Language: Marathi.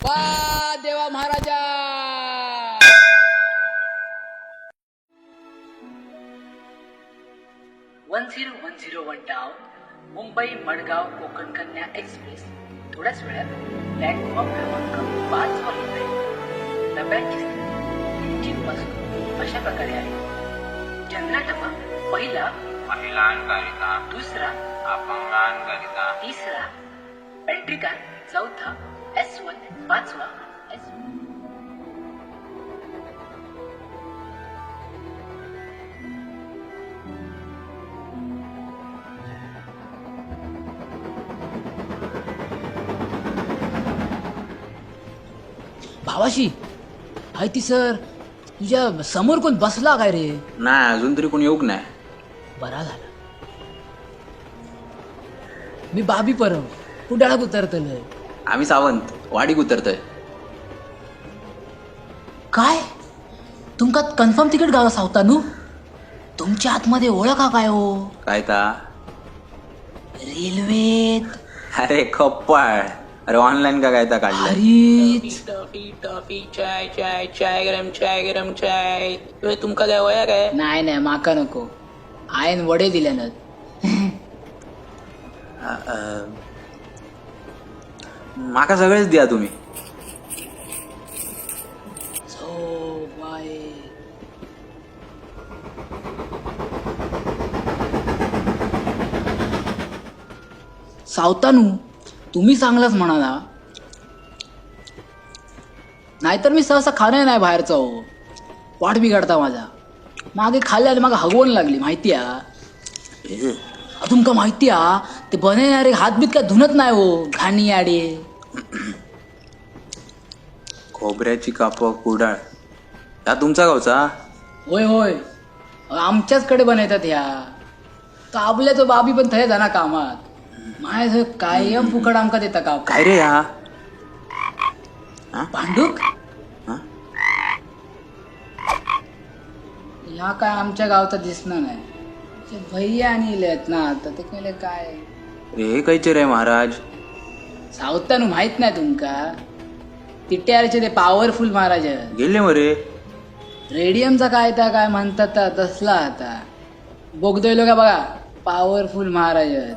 वा देवा महाराजा. 1010 डाऊन मुंबई मडगाव कोकण कन्या एक्सप्रेस थोड्याच वेळात प्लॅटफॉर्म क्रमांक 5 वर येत आहे. डब्याची स्थिती इंजिनपासून अशा प्रकारे आहे. जनरल डबा पहिला महिलांकरिता, दुसरा अपंगांकरिता, तिसरा पेंट्री कार चौथा S1 पाचवा S1. भावाशी हाय ती सर तुझ्या समोर कोण बसला काय रे? नाही अजून तरी कोणी येऊक नाही. बरा झाला. मी बाबी परब कुडाळात उतरतलय. आम्ही सावंत वाडीक उतरतोय. काय तुमका कन्फर्म तिकीट गावा सावता नू? तुमच्या आतमध्ये ओळखा काय हो? काय ता? रेल्वेत अरे कप्पाळ. अरे ऑनलाईन का काय ता काढलं? हरीच टॉफी टॉफी चाय चाय चाय गरम चाय. तुमका काय वया काय? नाही नाही माका नको. आयन वडे दिल्यानं. माका सगळेच द्या तुम्ही. सावतानू तुम्ही चांगलाच म्हणाला. नाहीतर मी सहसा खाणं नाही बाहेरचा हो. वाट बिघडता माझा. मागे खाल्ल्याने मागा हगवण लागली माहिती आहे. तुमका माहिती आहे ते बनवणारे हातबीत काय धुनत नाही हो घाणी आडे. खोबऱ्याची कापं कुडाळ या तुमचा गावचा? होय होय आमच्याचकडे बनवतात ह्या. काबल्याचं बाबी पण थंय जाणार कामात. माय कायम फुकट आमका देता का? काय रे हा? भांडूक हा? ह्या काय आमच्या गावचा दिसणार नाही. ते भैया आणि इलेत ना आता ते केले काय रे कायचे रे महाराज? सावतानू माहित नाही तुमका? तिट्यारचे ते पॉवरफुल महाराज आहेत. गेले मरे. रेडियमचा काय म्हणतात तसला आता बोगदोय लोक बघा पॉवरफुल महाराज आहेत.